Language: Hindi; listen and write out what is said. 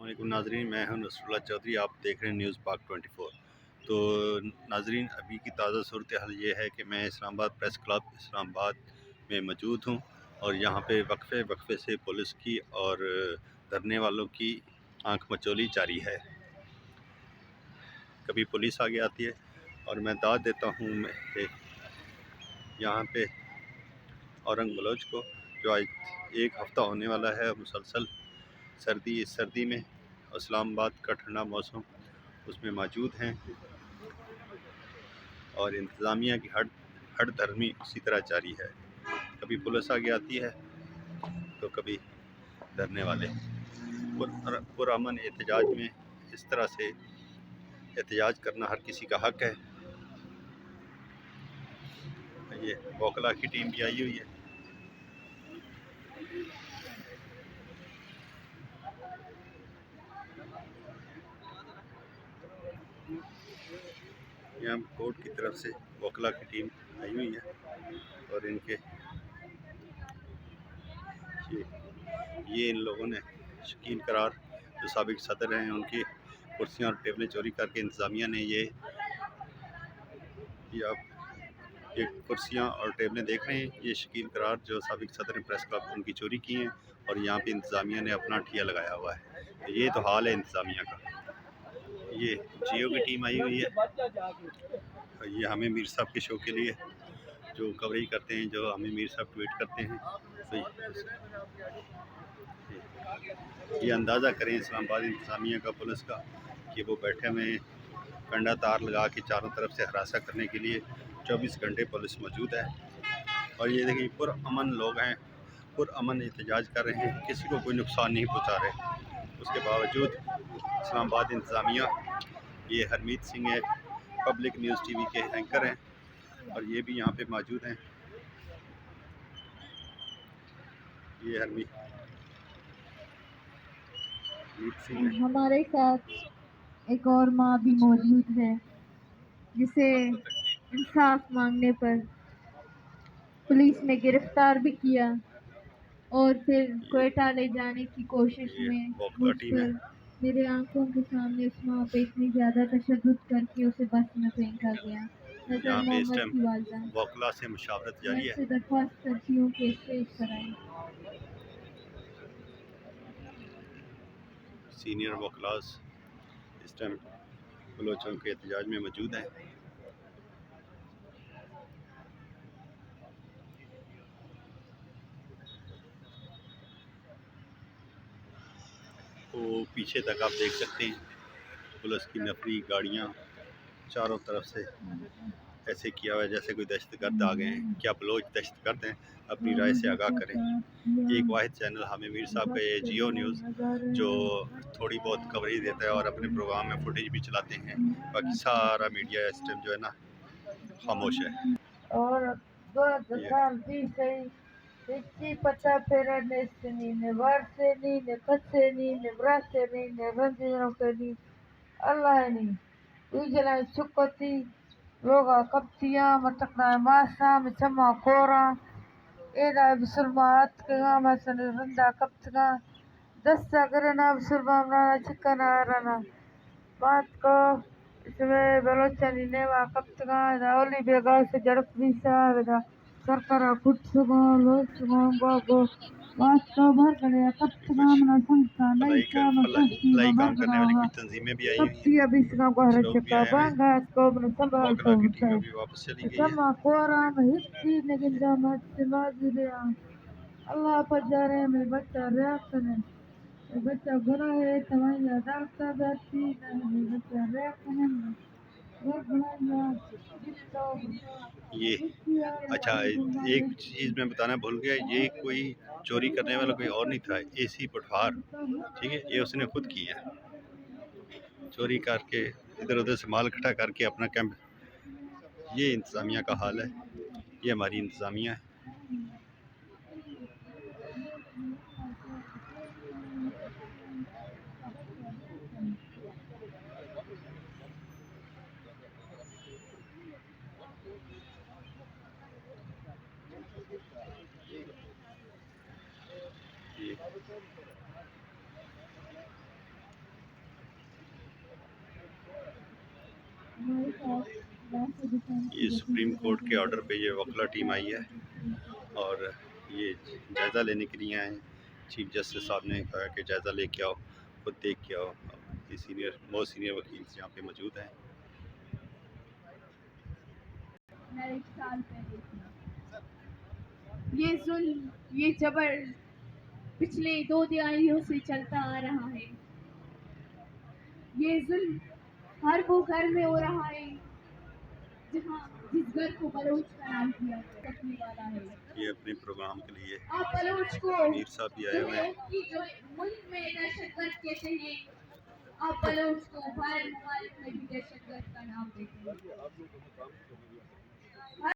अस्सलामुअलैकुम नाजरीन, मैं हूं नसरुल्लाह चौधरी। आप देख रहे हैं न्यूज़ पाक 24। तो नाजरीन, अभी की ताज़ा सूरत हाल ये है कि मैं इस्लामाबाद प्रेस क्लब इस्लामाबाद में मौजूद हूं और यहाँ पे वक्फे वक्फे से पुलिस की और धरने वालों की आंख मचोली जारी है। कभी पुलिस आगे आती है और मैं दाद देता हूँ यहाँ पे औरंग बलोच को, जो आज एक हफ़्ता होने वाला है मुसलसल सर्दी। इस सर्दी में इस्लामाबाद का ठंडा मौसम उसमें मौजूद हैं और इंतज़ामिया की हड़ धर्मी उसी तरह जारी है। कभी पुलिस आगे आती है तो कभी धरने वाले। पुरअमन एहतजाज में इस तरह से एहतजाज करना हर किसी का हक है। ये वकला की टीम भी आई हुई है। यहाँ कोर्ट की तरफ से वकला की टीम आई हुई है और इनके ये इन लोगों ने शकील करार जो साबिक सदर हैं उनकी कुर्सियाँ और टेबलें चोरी करके इंतज़ामिया ने ये आप ये कुर्सियाँ और टेबलें देख रहे हैं, ये शकील करार जो साबिक सदर प्रेस क्लब उनकी चोरी की हैं और यहाँ पे इंतज़ामिया ने अपना ठिया लगाया हुआ है। तो ये तो हाल है इंतज़ामिया का। ये जियो की टीम आई हुई है और ये हमें मीर साहब के शो के लिए जो कवरेज करते हैं, जो हमें मीर साहब ट्वीट करते हैं। तो ये अंदाज़ा करें इस्लामाबाद इंतज़ामिया का, पुलिस का, कि वो बैठे हुए कंडा तार लगा के चारों तरफ से हरासा करने के लिए 24 घंटे पुलिस मौजूद है। और ये देखिए पुरअमन लोग हैं, पुरअमन एहतजाज कर रहे हैं, किसी को कोई नुकसान नहीं पहुंचा रहे। उसके बावजूद इस्लामाबाद इंतज़ामिया, ये हरमीत सिंह है, पब्लिक न्यूज़ टीवी के एंकर हैं और ये भी यहाँ पे मौजूद हैं। ये हरमीत सिंह है। हमारे साथ एक और माँ भी मौजूद है जिसे इंसाफ मांगने पर पुलिस ने गिरफ्तार भी किया और फिर क्वेटा ले जाने की कोशिश ये में वोकला मुझ टीम है। पर मेरे आंखों के सामने उस माँ पे इतनी ज़्यादा तशद्दुद करके उसे बस में फेंका गया। नज़र यहाँ पे इस मोहम्मद टाइम की वालदा, वोकला से मुशावरत मैं जारी है। इससे दरख्वास्त करती हूँ कि स्टेज पर आए। सीनियर वोकलास इस टाइम बलोचों के एहतजाज में मौजूद हैं। तो पीछे तक आप देख सकते हैं पुलिस की नफरी गाड़ियाँ चारों तरफ से ऐसे किया हुआ है जैसे कोई दहशतगर्द आ गए हैं। क्या बलोच दहशतगर्द हैं? अपनी राय से आगाह करें। एक वाहिद चैनल हमें मीर साहब का ये जियो न्यूज़ जो थोड़ी बहुत कवरेज देता है और अपने प्रोग्राम में फुटेज भी चलाते हैं। बाकी सारा मीडिया इस टाइम जो है ना खामोश है। और pata pera nestini ne varseni ne katseni ne braseni ne ranjirokeni Allahni ujala sukoti loga kaptiya matakna masa michama kora eda bisulmat kaga masana randa kaptga dasta garana bisulmamna chikana rana बात को इसमें बलोचनी ने वाकप्तगा रावली बेगा से जड़प विसा बेगा सरकारा कुछ सुगो लोग सुगो बागो बात को भर करे कप्तगा कुछ मना संस्था नहीं का मस्ती भलाई भर काम करने वाली करावा कुछ तंजीमें भी आई हुई हैं। कप्ती अभी इसका को कुछ हर लोग भी चक्का आए हुए हैं। बांगा को मन संभाल वोकला तो की टीम होता है अभी वापस चली गई है। समा कोरा में हिस्सी लेकिन जामत समाज दिया अल्लाह पर जा रहे में बच्चा रहा करे बच्चा बुरा है तुम्हारी अदालत जाती नहीं बच्चा रहा करे ये अच्छा, एक चीज़ मैं बताना भूल गया, ये कोई चोरी करने वाला कोई और नहीं था, एसी पटवार, ठीक है, ये उसने खुद किया चोरी करके, इधर उधर से माल इकट्ठा करके अपना कैंप। ये इंतज़ामिया का हाल है, ये हमारी इंतज़ामिया है। ये ये सुप्रीम कोर्ट के ऑर्डर पे ये वकला टीम आई है और ये जायज़ा लेने के लिए आए हैं। चीफ जस्टिस साहब ने कहा कि जायज़ा लेके आओ, खुद देख के आओ। ये सीनियर बहुत सीनियर वकील यहाँ पे मौजूद हैं। ये जुल्म, ये जबर पिछले 2 दिहाइयों से चलता आ रहा है। ये जुल्म हर वो घर में हो रहा है जहाँ जिस घर को बलोच का नाम दिया सकने वाला है। ये अपने प्रोग्राम के लिए आप बलोच को अमीर साहब भी आए हुए हैं। कि जो मुल्क में दहशतगर्द कहते हैं, आप बलोच को बाहर ममालिक में भी दहशतगर्द का नाम देते हैं।